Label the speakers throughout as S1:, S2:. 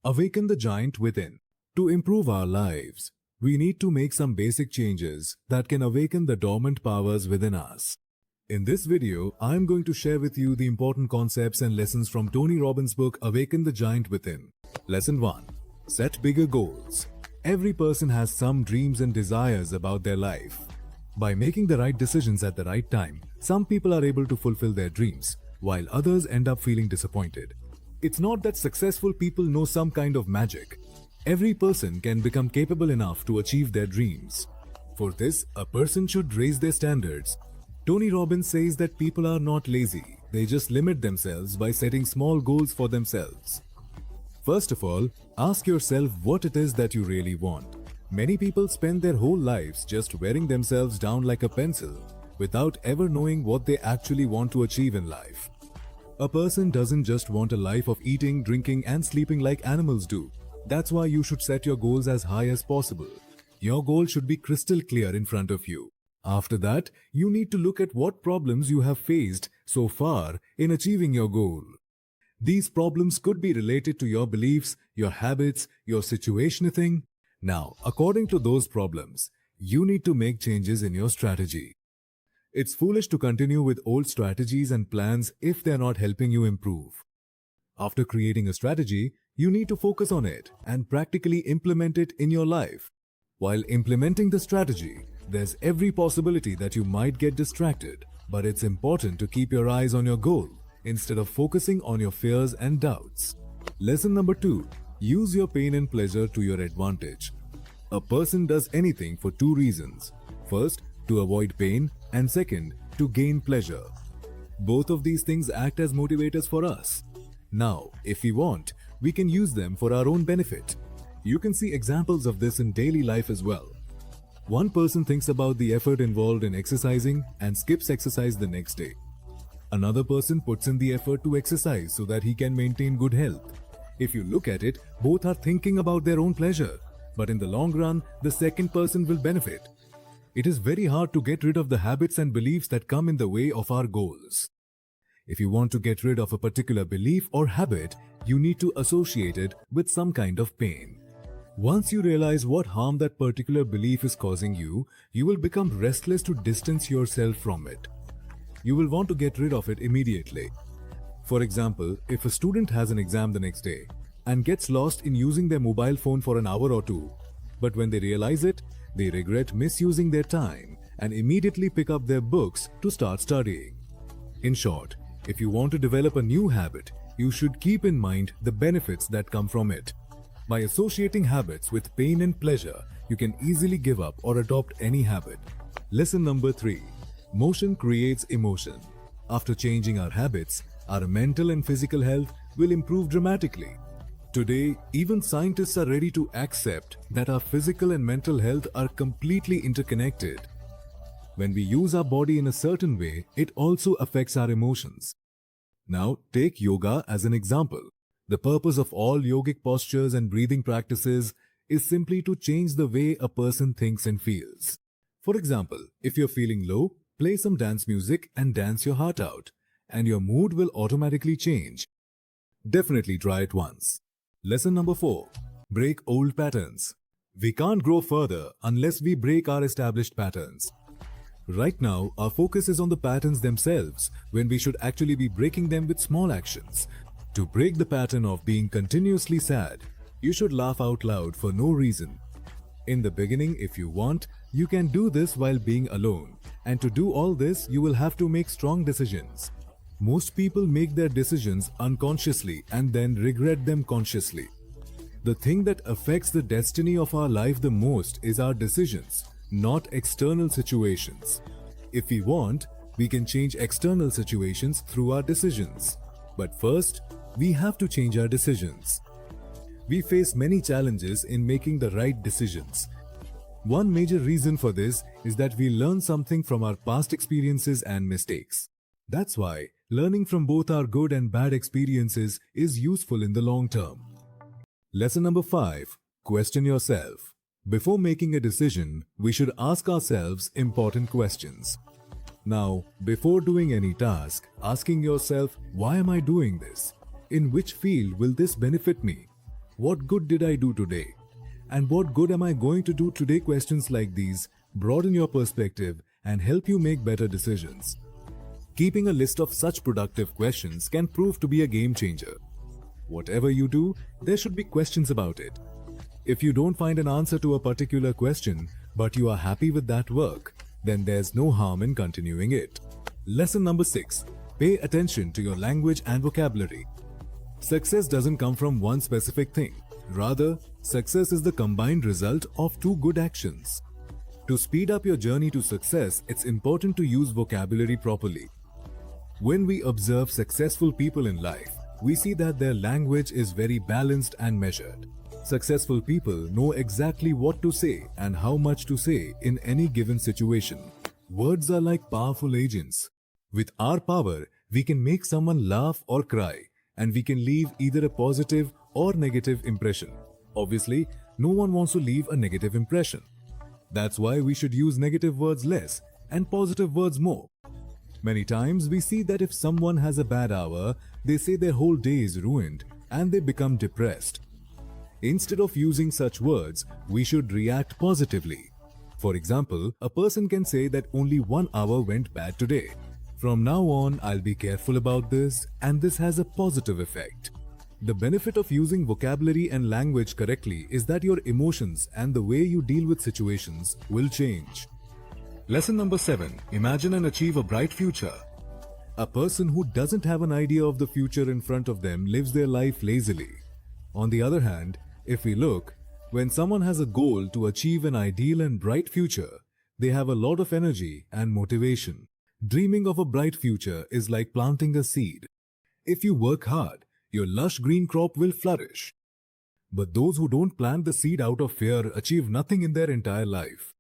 S1: Awaken the giant within. To improve our lives, we need to make some basic changes that can awaken the dormant powers within us. In this video, I am going to share with you the important concepts and lessons from Tony Robbins' book Awaken the Giant Within. Lesson 1. Set bigger goals. Every person has some dreams and desires about their life. By making the right decisions at the right time, some people are able to fulfill their dreams, while others end up feeling disappointed. It's not that successful people know some kind of magic. Every person can become capable enough to achieve their dreams. For this, a person should raise their standards. Tony Robbins says that people are not lazy, they just limit themselves by setting small goals for themselves. First of all, ask yourself what it is that you really want. Many people spend their whole lives just wearing themselves down like a pencil, without ever knowing what they actually want to achieve in life. A person doesn't just want a life of eating, drinking, and sleeping like animals do. That's why you should set your goals as high as possible. Your goal should be crystal clear in front of you. After that, you need to look at what problems you have faced so far in achieving your goal. These problems could be related to your beliefs, your habits, your situationing. Now, according to those problems, you need to make changes in your strategy. It's foolish to continue with old strategies and plans if they're not helping you improve. After creating a strategy, you need to focus on it and practically implement it in your life. While implementing the strategy, there's every possibility that you might get distracted, but it's important to keep your eyes on your goal instead of focusing on your fears and doubts. Lesson number 2. Use your pain and pleasure to your advantage. A person does anything for two reasons. First, to avoid pain, and second, to gain pleasure. Both of these things act as motivators for us. Now, if we want, we can use them for our own benefit. You can see examples of this in daily life as well. One person thinks about the effort involved in exercising and skips exercise the next day. Another person puts in the effort to exercise so that he can maintain good health. If you look at it, both are thinking about their own pleasure, but in the long run, the second person will benefit. It is very hard to get rid of the habits and beliefs that come in the way of our goals. If you want to get rid of a particular belief or habit, you need to associate it with some kind of pain. Once you realize what harm that particular belief is causing you, you will become restless to distance yourself from it. You will want to get rid of it immediately. For example, if a student has an exam the next day and gets lost in using their mobile phone for an hour or two, but when they realize it, they regret misusing their time and immediately pick up their books to start studying. In short, if you want to develop a new habit, you should keep in mind the benefits that come from it. By associating habits with pain and pleasure, you can easily give up or adopt any habit. Lesson number 3. Motion creates emotion. After changing our habits, our mental and physical health will improve dramatically. Today, even scientists are ready to accept that our physical and mental health are completely interconnected. When we use our body in a certain way, it also affects our emotions. Now, take yoga as an example. The purpose of all yogic postures and breathing practices is simply to change the way a person thinks and feels. For example, if you're feeling low, play some dance music and dance your heart out, and your mood will automatically change. Definitely try it once. Lesson number 4. Break old patterns. We can't grow further unless we break our established patterns. Right now, our focus is on the patterns themselves, when we should actually be breaking them with small actions. To break the pattern of being continuously sad, you should laugh out loud for no reason. In the beginning, if you want, you can do this while being alone. And to do all this, you will have to make strong decisions. Most people make their decisions unconsciously and then regret them consciously. The thing that affects the destiny of our life the most is our decisions, not external situations. If we want, we can change external situations through our decisions. But first, we have to change our decisions. We face many challenges in making the right decisions. One major reason for this is that we learn something from our past experiences and mistakes. That's why learning from both our good and bad experiences is useful in the long term. Lesson number 5. Question yourself. Before making a decision, we should ask ourselves important questions. Now, before doing any task, asking yourself, why am I doing this? In which field will this benefit me? What good did I do today? And what good am I going to do today? Questions like these broaden your perspective and help you make better decisions. Keeping a list of such productive questions can prove to be a game changer. Whatever you do, there should be questions about it. If you don't find an answer to a particular question, but you are happy with that work, then there's no harm in continuing it. Lesson number 6. Pay attention to your language and vocabulary. Success doesn't come from one specific thing. Rather, success is the combined result of two good actions. To speed up your journey to success, it's important to use vocabulary properly. When we observe successful people in life, we see that their language is very balanced and measured. Successful people know exactly what to say and how much to say in any given situation. Words are like powerful agents. With our power, we can make someone laugh or cry, and we can leave either a positive or negative impression. Obviously, no one wants to leave a negative impression. That's why we should use negative words less and positive words more. Many times we see that if someone has a bad hour, they say their whole day is ruined and they become depressed. Instead of using such words, we should react positively. For example, a person can say that only 1 hour went bad today. From now on, I'll be careful about this, and this has a positive effect. The benefit of using vocabulary and language correctly is that your emotions and the way you deal with situations will change. Lesson number 7. Imagine and achieve a bright future. A person who doesn't have an idea of the future in front of them lives their life lazily. On the other hand, if we look, when someone has a goal to achieve an ideal and bright future, they have a lot of energy and motivation. Dreaming of a bright future is like planting a seed. If you work hard, your lush green crop will flourish. But those who don't plant the seed out of fear achieve nothing in their entire life.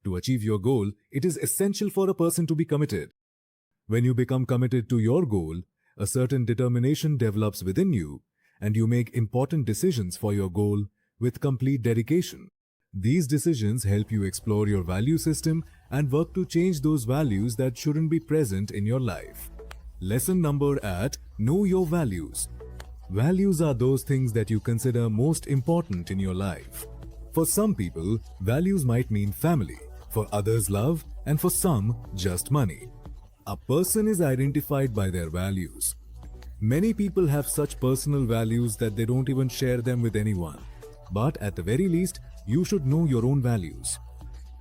S1: To achieve your goal, it is essential for a person to be committed. When you become committed to your goal, a certain determination develops within you, and you make important decisions for your goal with complete dedication. These decisions help you explore your value system and work to change those values that shouldn't be present in your life. Lesson number 8. Know your values. Values are those things that you consider most important in your life. For some people, values might mean family, for others love, and for some, just money. A person is identified by their values. Many people have such personal values that they don't even share them with anyone. But at the very least, you should know your own values.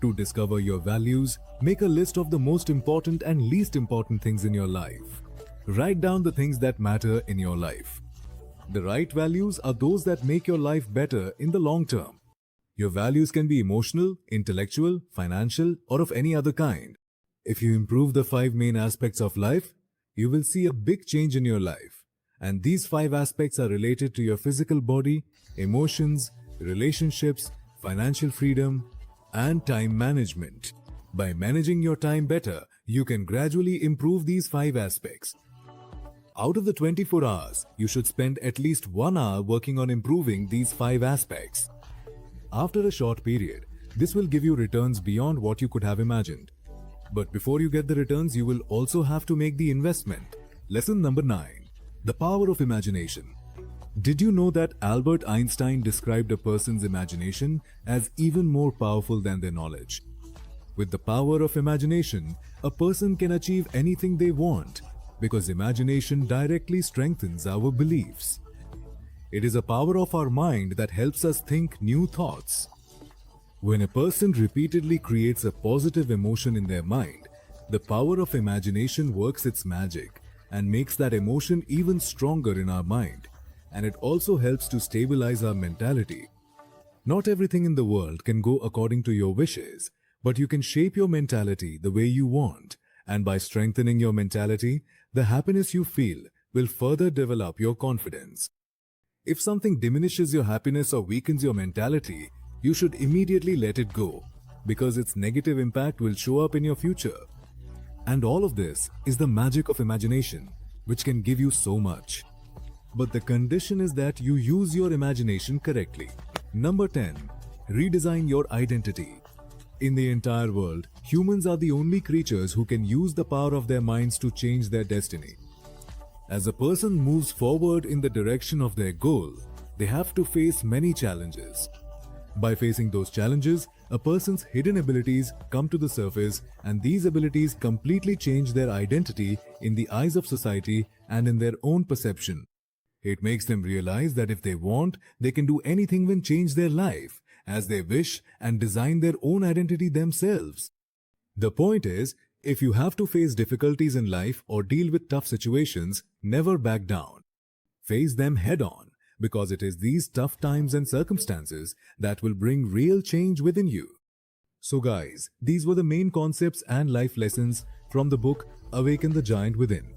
S1: To discover your values, make a list of the most important and least important things in your life. Write down the things that matter in your life. The right values are those that make your life better in the long term. Your values can be emotional, intellectual, financial, or of any other kind. If you improve the 5 main aspects of life, you will see a big change in your life. And these 5 aspects are related to your physical body, emotions, relationships, financial freedom, and time management. By managing your time better, you can gradually improve these 5 aspects. Out of the 24 hours, you should spend at least 1 hour working on improving these 5 aspects. After a short period, this will give you returns beyond what you could have imagined. But before you get the returns, you will also have to make the investment. Lesson number 9. The power of imagination. Did you know that Albert Einstein described a person's imagination as even more powerful than their knowledge? With the power of imagination, a person can achieve anything they want, because imagination directly strengthens our beliefs. It is a power of our mind that helps us think new thoughts. When a person repeatedly creates a positive emotion in their mind, the power of imagination works its magic and makes that emotion even stronger in our mind. And it also helps to stabilize our mentality. Not everything in the world can go according to your wishes, but you can shape your mentality the way you want. And by strengthening your mentality, the happiness you feel will further develop your confidence. If something diminishes your happiness or weakens your mentality, you should immediately let it go, because its negative impact will show up in your future. And all of this is the magic of imagination, which can give you so much. But the condition is that you use your imagination correctly. Number 10. Redesign your identity. In the entire world, humans are the only creatures who can use the power of their minds to change their destiny. As a person moves forward in the direction of their goal, they have to face many challenges. By facing those challenges, a person's hidden abilities come to the surface, and these abilities completely change their identity in the eyes of society and in their own perception. It makes them realize that if they want, they can do anything and change their life as they wish and design their own identity themselves. The point is, if you have to face difficulties in life or deal with tough situations, never back down. Face them head on, because it is these tough times and circumstances that will bring real change within you. So guys, these were the main concepts and life lessons from the book Awaken the Giant Within.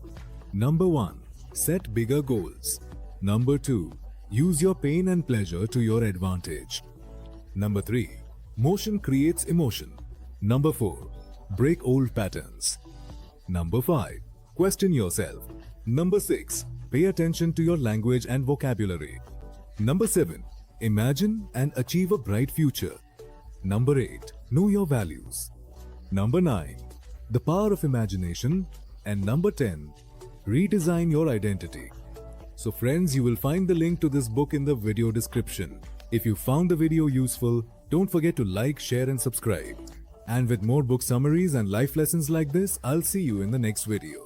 S1: Number 1. Set bigger goals. Number 2. Use your pain and pleasure to your advantage. Number 3. Motion creates emotion. Number 4. Break old patterns. Number 5. Question yourself. Number 6. Pay attention to your language and vocabulary. Number 7. Imagine and achieve a bright future. Number 8. Know your values. Number 9. The power of imagination. And number 10. Redesign your identity. So friends, you will find the link to this book in the video description. If you found the video useful, don't forget to like, share and subscribe. And with more book summaries and life lessons like this, I'll see you in the next video.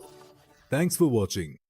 S1: Thanks for watching.